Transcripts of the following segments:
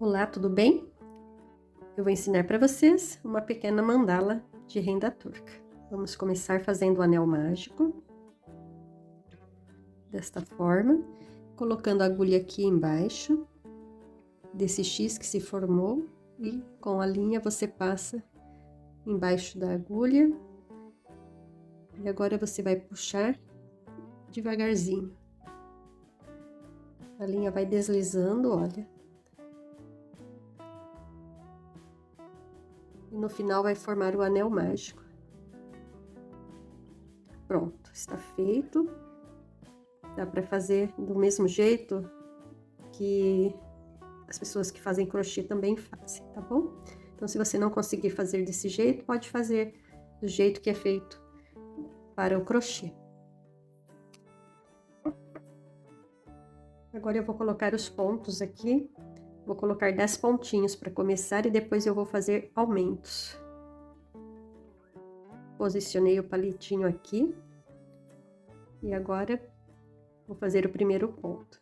Olá, tudo bem? Eu vou ensinar para vocês uma pequena mandala de renda turca. Vamos começar fazendo o anel mágico, desta forma, colocando a agulha aqui embaixo, desse X que se formou, e com a linha você passa embaixo da agulha, e agora você vai puxar devagarzinho. A linha vai deslizando, olha. E no final vai formar o anel mágico. Pronto, está feito. Dá para fazer do mesmo jeito que as pessoas que fazem crochê também fazem, tá bom? Então, se você não conseguir fazer desse jeito, pode fazer do jeito que é feito para o crochê. Agora eu vou colocar os pontos aqui. Vou colocar 10 pontinhos para começar e depois eu vou fazer aumentos. Posicionei o palitinho aqui. E agora vou fazer o primeiro ponto.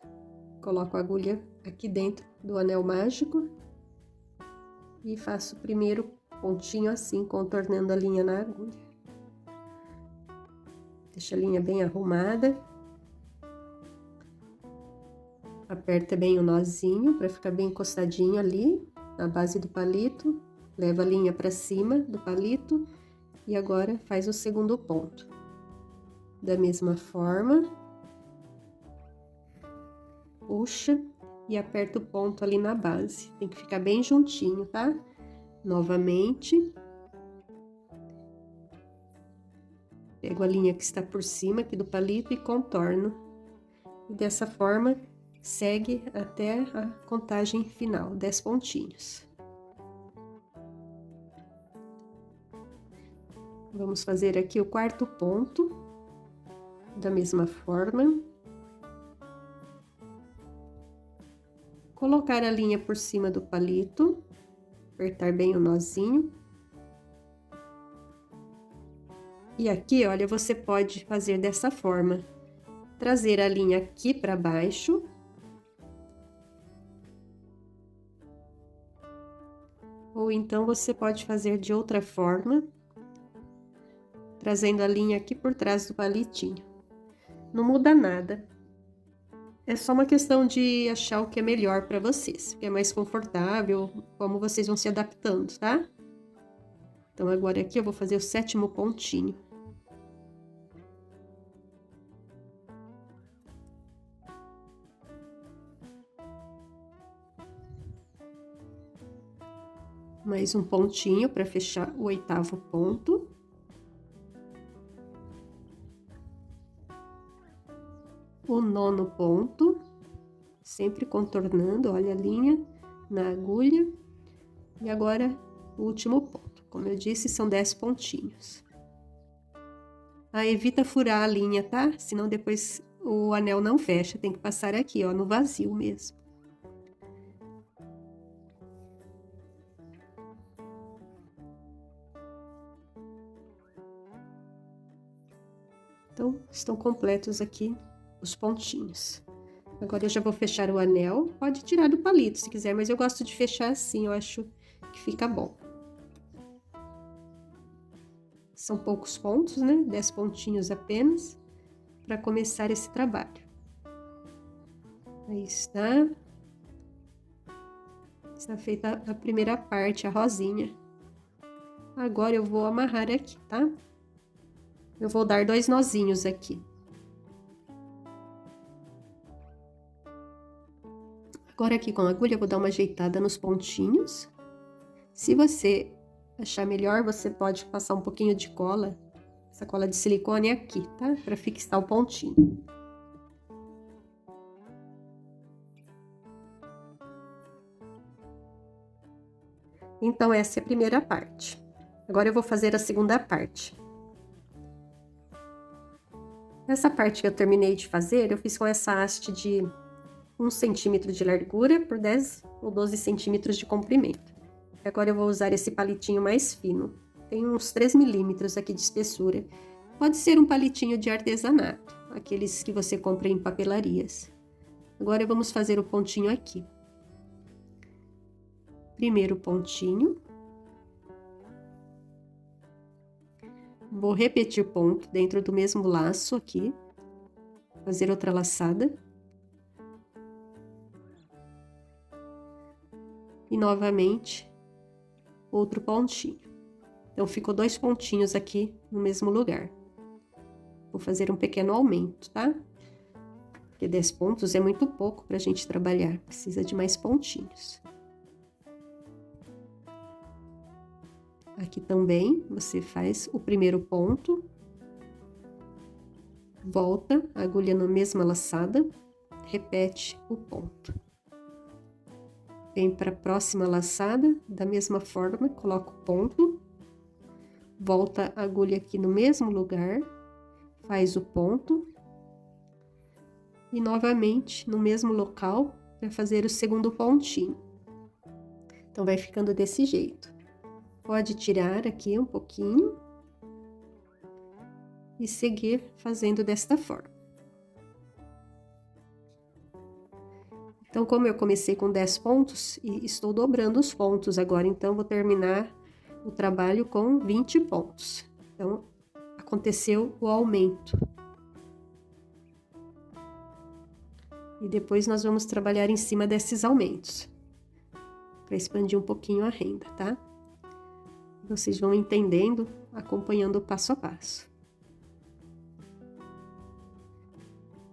Coloco a agulha aqui dentro do anel mágico. E faço o primeiro pontinho assim, contornando a linha na agulha. Deixa a linha bem arrumada. Aperta bem o nozinho para ficar bem encostadinho ali na base do palito. Leva a linha para cima do palito e agora faz o segundo ponto. Da mesma forma, puxa e aperta o ponto ali na base. Tem que ficar bem juntinho, tá? Novamente. Pego a linha que está por cima aqui do palito e contorno. E dessa forma, segue até a contagem final, 10 pontinhos. Vamos fazer aqui o quarto ponto, da mesma forma. Colocar a linha por cima do palito, apertar bem o nozinho. E aqui, olha, você pode fazer dessa forma, trazer a linha aqui para baixo. Ou então, você pode fazer de outra forma, trazendo a linha aqui por trás do palitinho. Não muda nada. É só uma questão de achar o que é melhor para vocês, o que é mais confortável, como vocês vão se adaptando, tá? Então, agora aqui eu vou fazer o sétimo pontinho. Mais um pontinho para fechar o oitavo ponto. O nono ponto, sempre contornando, olha a linha na agulha. E agora, o último ponto. Como eu disse, são 10 pontinhos. Evita furar a linha, tá? Senão depois o anel não fecha, tem que passar aqui, ó, no vazio mesmo. Então, estão completos aqui os pontinhos. Agora eu já vou fechar o anel. Pode tirar do palito se quiser, mas eu gosto de fechar assim, eu acho que fica bom. São poucos pontos, né? 10 pontinhos apenas, para começar esse trabalho. Aí está. Está feita a primeira parte, a rosinha. Agora eu vou amarrar aqui, tá? Eu vou dar 2 nozinhos aqui. Agora aqui com a agulha eu vou dar uma ajeitada nos pontinhos. Se você achar melhor, você pode passar um pouquinho de cola, essa cola de silicone aqui, tá? Para fixar o pontinho. Então, essa é a primeira parte. Agora eu vou fazer a segunda parte. Essa parte que eu terminei de fazer, eu fiz com essa haste de 1 centímetro de largura por 10 ou 12 centímetros de comprimento. Agora eu vou usar esse palitinho mais fino. Tem uns 3 milímetros aqui de espessura. Pode ser um palitinho de artesanato, aqueles que você compra em papelarias. Agora vamos fazer o pontinho aqui. primeiro pontinho. Vou repetir ponto dentro do mesmo laço aqui, fazer outra laçada. E novamente, outro pontinho. Então, ficou 2 pontinhos aqui no mesmo lugar. Vou fazer um pequeno aumento, tá? Porque 10 pontos é muito pouco pra gente trabalhar, precisa de mais pontinhos. Aqui também, você faz o primeiro ponto, volta a agulha na mesma laçada, repete o ponto. Vem para a próxima laçada, da mesma forma, coloca o ponto, volta a agulha aqui no mesmo lugar, faz o ponto, e novamente no mesmo local, para fazer o segundo pontinho. Então, vai ficando desse jeito. Pode tirar aqui um pouquinho e seguir fazendo desta forma. Então, como eu comecei com 10 pontos e estou dobrando os pontos agora, então vou terminar o trabalho com 20 pontos. Então, aconteceu o aumento. E depois nós vamos trabalhar em cima desses aumentos, para expandir um pouquinho a renda, tá? Vocês vão entendendo, acompanhando passo a passo.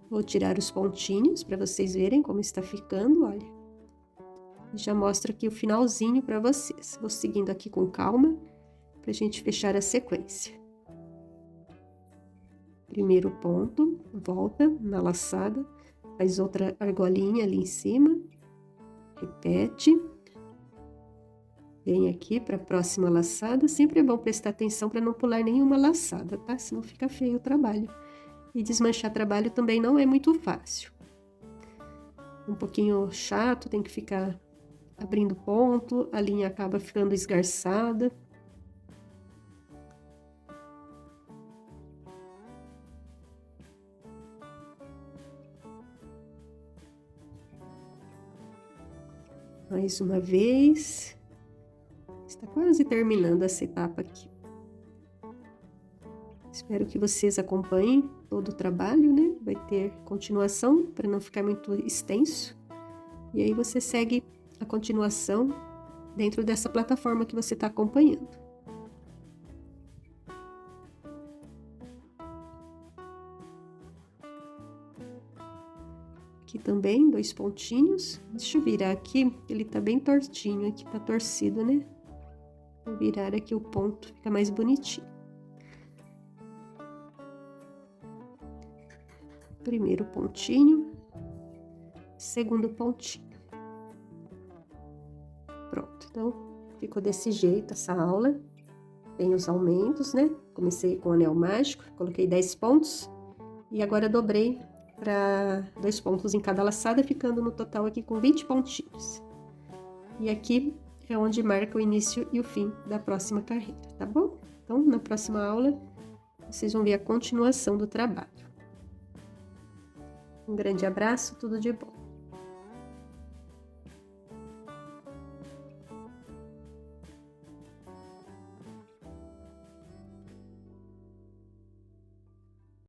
Vou tirar os pontinhos para vocês verem como está ficando, olha. Já mostro aqui o finalzinho para vocês. Vou seguindo aqui com calma, para a gente fechar a sequência. Primeiro ponto, volta na laçada, faz outra argolinha ali em cima, repete. Vem aqui para a próxima laçada, sempre é bom prestar atenção para não pular nenhuma laçada, tá? Senão fica feio o trabalho. E desmanchar trabalho também não é muito fácil. Um pouquinho chato, tem que ficar abrindo ponto, a linha acaba ficando esgarçada. Mais uma vez. Está quase terminando essa etapa aqui. Espero que vocês acompanhem todo o trabalho, né? Vai ter continuação para não ficar muito extenso. E aí você segue a continuação dentro dessa plataforma que você está acompanhando. Aqui também, 2 pontinhos. Deixa eu virar aqui, ele tá bem tortinho, aqui tá torcido, né? Vou virar aqui o ponto, fica mais bonitinho. Primeiro pontinho, segundo pontinho. Pronto, então, ficou desse jeito essa aula. Tem os aumentos, né? Comecei com o anel mágico, coloquei 10 pontos. E agora dobrei para 2 pontos em cada laçada, ficando no total aqui com 20 pontinhos. E aqui é onde marca o início e o fim da próxima carreira, tá bom? Então, na próxima aula, vocês vão ver a continuação do trabalho. Um grande abraço, tudo de bom!